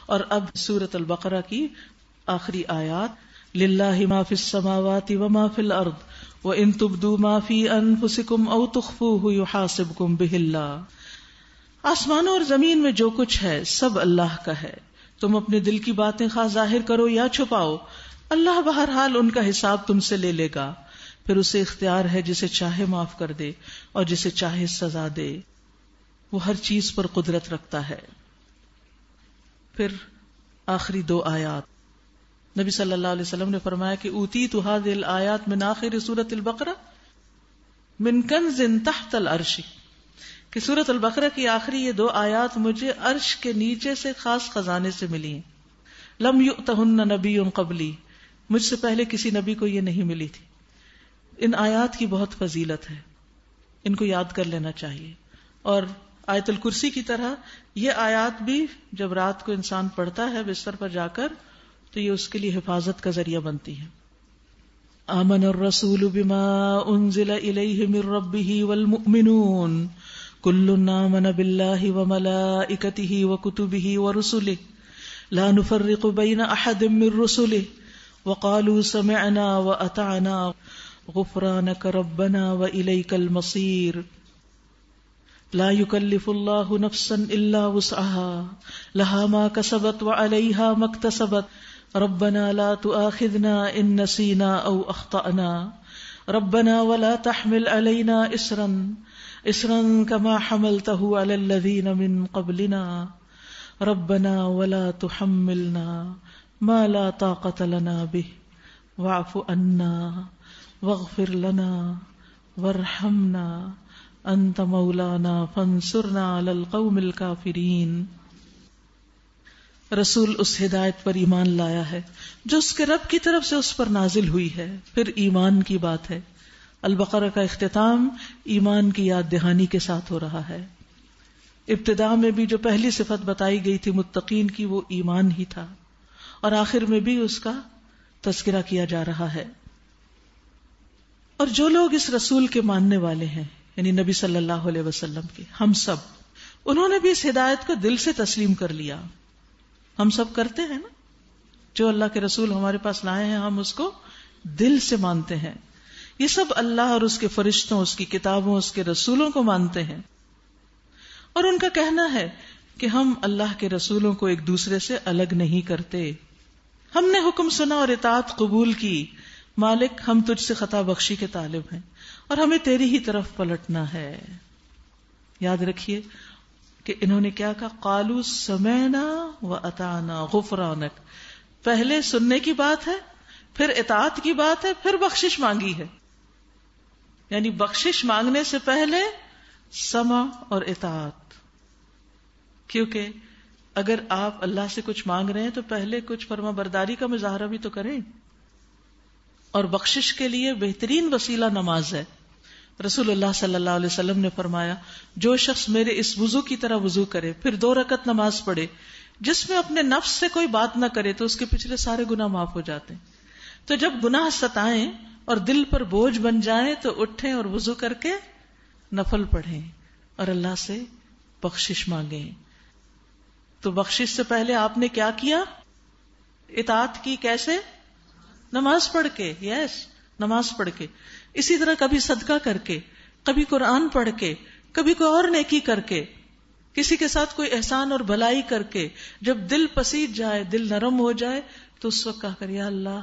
اور اب سورۃ البقرہ کی آخری آیات، للہ ما فی السماوات وما فی الارض وان تبدوا ما فی انفسکم او تخفوہ یحاسبکم بہ اللہ۔ آسمانوں اور زمین میں جو کچھ ہے سب اللہ کا ہے، تم اپنے دل کی باتیں خواہ ظاہر کرو یا چھپاؤ، اللہ بہرحال ان کا حساب تم سے لے لے گا۔ پھر اسے اختیار ہے جسے چاہے معاف کر دے اور جسے چاہے سزا دے، وہ ہر چیز پر قدرت رکھتا ہے۔ پھر آخری دو آیات، نبی صلی اللہ علیہ وسلم نے فرمایا کہ اوتیت هذه الآیات من آخر سورۃ البقرہ من کنز تحت العرش، کہ سورۃ البقرہ کی آخری یہ دو آیات مجھے عرش کے نیچے سے خاص خزانے سے ملی ہیں، لم یؤتہن نبی قبلی، مجھ سے پہلے کسی نبی کو یہ نہیں ملی تھی۔ ان آیات کی بہت فضیلت ہے، ان کو یاد کر لینا چاہیے، اور آیت الکرسی کی طرح یہ آیات بھی جب رات کو انسان پڑھتا ہے بستر پر جا کر تو یہ اس کے لیے حفاظت کا ذریعہ بنتی ہے۔ آمن الرسول بما انزل الیہ من ربہ والمؤمنون کل آمن باللہ وملائکتہ وکتبہ ورسلہ لا نفرق بین احد من رسلہ وقالوا سمعنا واطعنا غفرانک ربنا والیک المصیر لا يكلف الله نفسا الا وسعها لها ما كسبت وعليها ما اكتسبت ربنا لا تؤاخذنا ان نسينا او اخطأنا ربنا ولا تحمل علينا اسرا كما حملته على الذين من قبلنا ربنا ولا تحملنا ما لا طاقة لنا به واعف عنا واغفر لنا وارحمنا انت مولانا فانصرنا علی القوم الکافرین۔ رسول اس ہدایت پر ایمان لایا ہے جو اس کے رب کی طرف سے اس پر نازل ہوئی ہے۔ پھر ایمان کی بات ہے، البقرہ کا اختتام ایمان کی یاد دہانی کے ساتھ ہو رہا ہے۔ ابتداء میں بھی جو پہلی صفت بتائی گئی تھی متقین کی وہ ایمان ہی تھا، اور آخر میں بھی اس کا تذکرہ کیا جا رہا ہے۔ اور جو لوگ اس رسول کے ماننے والے ہیں یعنی نبی صلی اللہ علیہ وسلم کے، ہم سب، انہوں نے بھی اس ہدایت کو دل سے تسلیم کر لیا۔ ہم سب کرتے ہیں نا، جو اللہ کے رسول ہمارے پاس لائے ہیں ہم اس کو دل سے مانتے ہیں۔ یہ سب اللہ اور اس کے فرشتوں، اس کی کتابوں، اس کے رسولوں کو مانتے ہیں، اور ان کا کہنا ہے کہ ہم اللہ کے رسولوں کو ایک دوسرے سے الگ نہیں کرتے۔ ہم نے حکم سنا اور اطاعت قبول کی، مالک ہم تجھ سے خطا بخشی کے طالب ہیں اور ہمیں تیری ہی طرف پلٹنا ہے۔ یاد رکھیے کہ انہوں نے کیا کہا، قالوا سمعنا واطعنا غفرانک، پہلے سننے کی بات ہے، پھر اطاعت کی بات ہے، پھر بخشش مانگی ہے، یعنی بخشش مانگنے سے پہلے سمع اور اطاعت۔ کیونکہ اگر آپ اللہ سے کچھ مانگ رہے ہیں تو پہلے کچھ فرما برداری کا مظاہرہ بھی تو کریں، اور بخشش کے لیے بہترین وسیلہ نماز ہے۔ رسول اللہ صلی اللہ علیہ وسلم نے فرمایا، جو شخص میرے اس وضو کی طرح وضو کرے پھر 2 رکعت نماز پڑھے جس میں اپنے نفس سے کوئی بات نہ کرے تو اس کے پچھلے سارے گناہ معاف ہو جاتے ہیں۔ تو جب گناہ ستائیں اور دل پر بوجھ بن جائیں تو اٹھیں اور وضو کر کے نفل پڑھیں اور اللہ سے بخشش مانگیں۔ تو بخشش سے پہلے آپ نے کیا کیا؟ اطاعت کی، کیسے؟ نماز پڑھ کے، نماز پڑھ کے، اسی طرح کبھی صدقہ کر کے، کبھی قرآن پڑھ کے، کبھی کوئی اور نیکی کر کے، کسی کے ساتھ کوئی احسان اور بھلائی کر کے، جب دل پسیج جائے، دل نرم ہو جائے تو اس وقت کہا کر، یا اللہ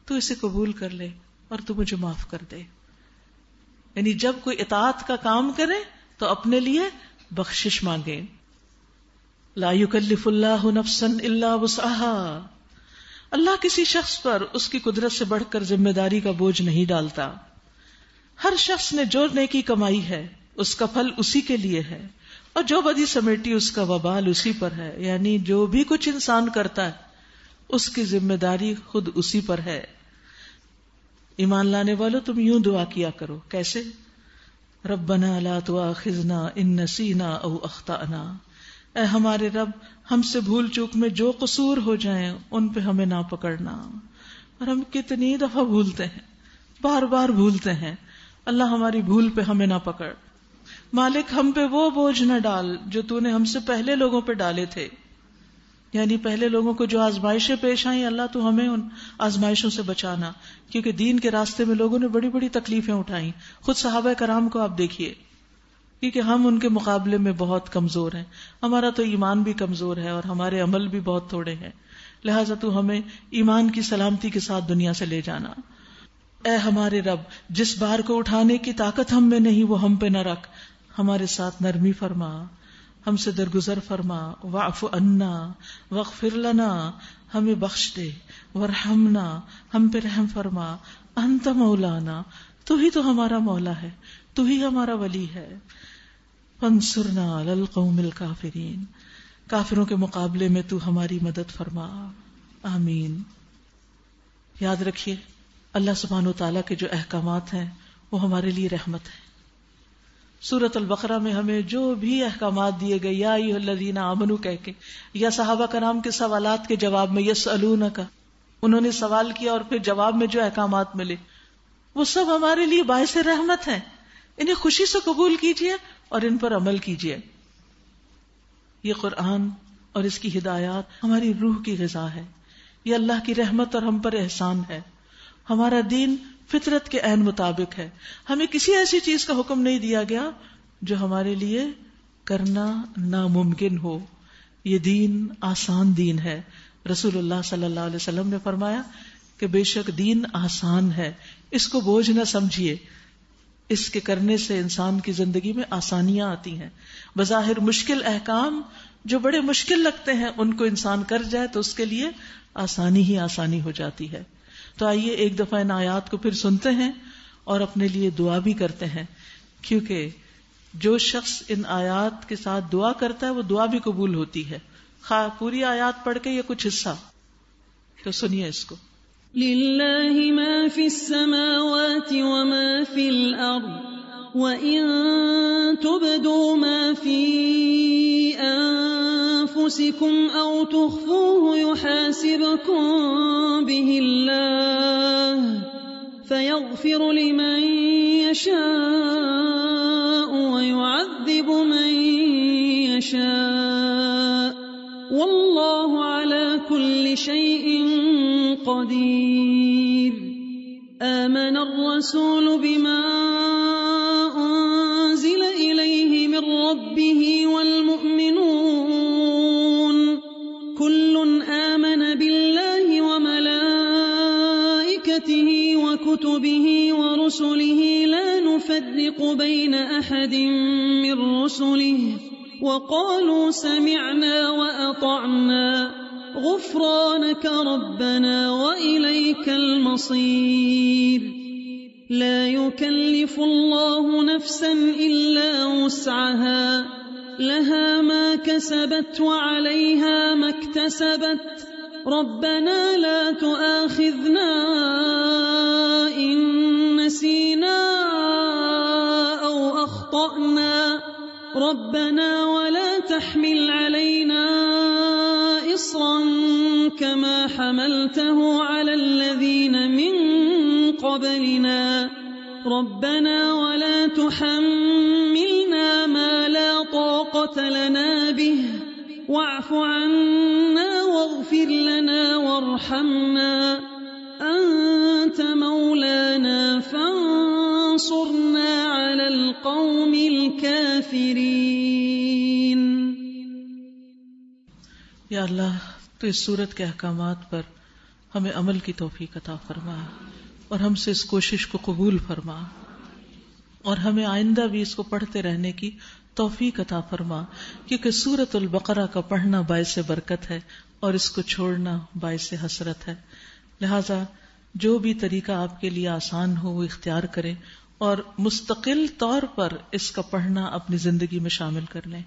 تو اسے قبول کر لے اور تو مجھے معاف کر دے۔ یعنی جب کوئی اطاعت کا کام کرے تو اپنے لیے بخشش مانگے۔ لا یکلف اللہ نفسا الا وسعها، اللہ کسی شخص پر اس کی قدرت سے بڑھ کر ذمہ داری کا بوجھ نہیں ڈالتا۔ ہر شخص نے جو نیکی کمائی ہے اس کا پھل اسی کے لیے ہے، اور جو بدی سمیٹی اس کا وبال اسی پر ہے، یعنی جو بھی کچھ انسان کرتا ہے اس کی ذمہ داری خود اسی پر ہے۔ ایمان لانے والو تم یوں دعا کیا کرو، کیسے؟ ربنا لا تؤاخذنا ان نسینا او اخطأنا، اے ہمارے رب ہم سے بھول چوک میں جو قصور ہو جائیں ان پہ ہمیں نہ پکڑنا۔ اور ہم کتنی دفعہ بھولتے ہیں، بار بار بھولتے ہیں، اللہ ہماری بھول پہ ہمیں نہ پکڑ۔ مالک ہم پہ وہ بوجھ نہ ڈال جو تو نے ہم سے پہلے لوگوں پہ ڈالے تھے۔ یعنی پہلے لوگوں کو جو آزمائشیں پیش آئیں، اللہ تو ہمیں ان آزمائشوں سے بچانا، کیونکہ دین کے راستے میں لوگوں نے بڑی بڑی تکلیفیں اٹھائیں. خود صحابہ کرام کو آپ دیکھیے، کیونکہ ہم ان کے مقابلے میں بہت کمزور ہیں. ہمارا تو ایمان بھی کمزور ہے اور ہمارے عمل بھی بہت تھوڑے ہیں، لہٰذا تو ہمیں ایمان کی سلامتی کے ساتھ دنیا سے لے جانا. اے ہمارے رب، جس بار کو اٹھانے کی طاقت ہم میں نہیں وہ ہم پہ نہ رکھ، ہمارے ساتھ نرمی فرما، ہم سے درگزر فرما. واعف عنا واغفر لنا، ہمیں بخش دے. وارحمنا، ہم پہ رحم فرما. انت مولانا، تو ہی تو ہمارا مولا ہے، تو ہی ہمارا ولی ہے. فانصرنا علی القوم الکافرین، کافروں کے مقابلے میں تو ہماری مدد فرما. آمین. یاد رکھیے اللہ سبحانہ وتعالیٰ کے جو احکامات ہیں وہ ہمارے لیے رحمت ہے. سورۃ البقرہ میں ہمیں جو بھی احکامات دیے گئے، یا ایھا الذین آمنوا کہہ کے، یا صحابہ کرام کے سوالات کے جواب میں یسألونک، انہوں نے سوال کیا اور پھر جواب میں جو احکامات ملے وہ سب ہمارے لیے باعث رحمت ہیں. انہیں خوشی سے قبول کیجیے اور ان پر عمل کیجیے. یہ قرآن اور اس کی ہدایات ہماری روح کی غذا ہے، یہ اللہ کی رحمت اور ہم پر احسان ہے. ہمارا دین فطرت کے عین مطابق ہے. ہمیں کسی ایسی چیز کا حکم نہیں دیا گیا جو ہمارے لیے کرنا ناممکن ہو. یہ دین آسان دین ہے. رسول اللہ صلی اللہ علیہ وسلم نے فرمایا کہ بے شک دین آسان ہے، اس کو بوجھ نہ سمجھیے، اس کے کرنے سے انسان کی زندگی میں آسانیاں آتی ہیں. بظاہر مشکل احکام جو بڑے مشکل لگتے ہیں ان کو انسان کر جائے تو اس کے لیے آسانی ہی آسانی ہو جاتی ہے. تو آئیے ایک دفعہ ان آیات کو پھر سنتے ہیں اور اپنے لیے دعا بھی کرتے ہیں، کیونکہ جو شخص ان آیات کے ساتھ دعا کرتا ہے وہ دعا بھی قبول ہوتی ہے، خواہ پوری آیات پڑھ کے یا کچھ حصہ. تو سنیے اس کو. للہ ما فی السماوات وما فی الارض وَإِن تُبْدُوا مَا فِي أَنفُسِكُمْ أَوْ تُخْفُوهُ يُحَاسِبْكُم بِهِ اللَّهُ فَيَغْفِرُ لِمَن يَشَاءُ وَيُعَذِّبُ مَن يَشَاءُ وَاللَّهُ عَلَى كُلِّ شَيْءٍ قَدِيرٌ. آمَنَ الرَّسُولُ بِمَا أُنزِلَ إِلَيْهِ مِن رَّبِّهِ وَالْمُؤْمِنُونَ كُلٌّ آمَنَ بِاللَّهِ وَمَلَائِكَتِهِ وَكُتُبِهِ وَرُسُلِهِ لَا نُفَرِّقُ بَيْنَ أَحَدٍ مِّن رُّسُلِهِ وَقَالُوا سَمِعْنَا وَأَطَعْنَا غُفْرَانَكَ رَبَّنَا وَإِلَيْكَ الْمَصِيرُ. لَا يُكَلِّفُ اللَّهُ نَفْسًا إِلَّا وُسْعَهَا لَهَا مَا كَسَبَتْ وَعَلَيْهَا مَا اكْتَسَبَتْ رَبَّنَا لَا تُؤَاخِذْنَا إِن نَّسِينَا أَوْ أَخْطَأْنَا رَبَّنَا وَلَا تَحْمِلْ عَلَيْنَا إِصْرًا كَمَا حَمَلْتَهُ عَلَى الَّذِينَ مِن قَبْلِنَا رَبَّنَا وَلَا تُحَمِّلْنَا مَا لَا طَاقَةَ لَنَا بِهِ وَاعْفُ عَنَّا وَاغْفِرْ لَنَا وَارْحَمْنَا أَنْتَ مَوْلَانَا فَانصُرْنَا عَلَى الْقَوْمِ الْكَافِرِينَ. یا اللہ تو اس سورت کے احکامات پر ہمیں عمل کی توفیق عطا فرما اور ہم سے اس کوشش کو قبول فرما، اور ہمیں آئندہ بھی اس کو پڑھتے رہنے کی توفیق عطا فرما، کیونکہ سورۃ البقرہ کا پڑھنا باعث برکت ہے اور اس کو چھوڑنا باعث حسرت ہے. لہذا جو بھی طریقہ آپ کے لیے آسان ہو وہ اختیار کریں اور مستقل طور پر اس کا پڑھنا اپنی زندگی میں شامل کر لیں.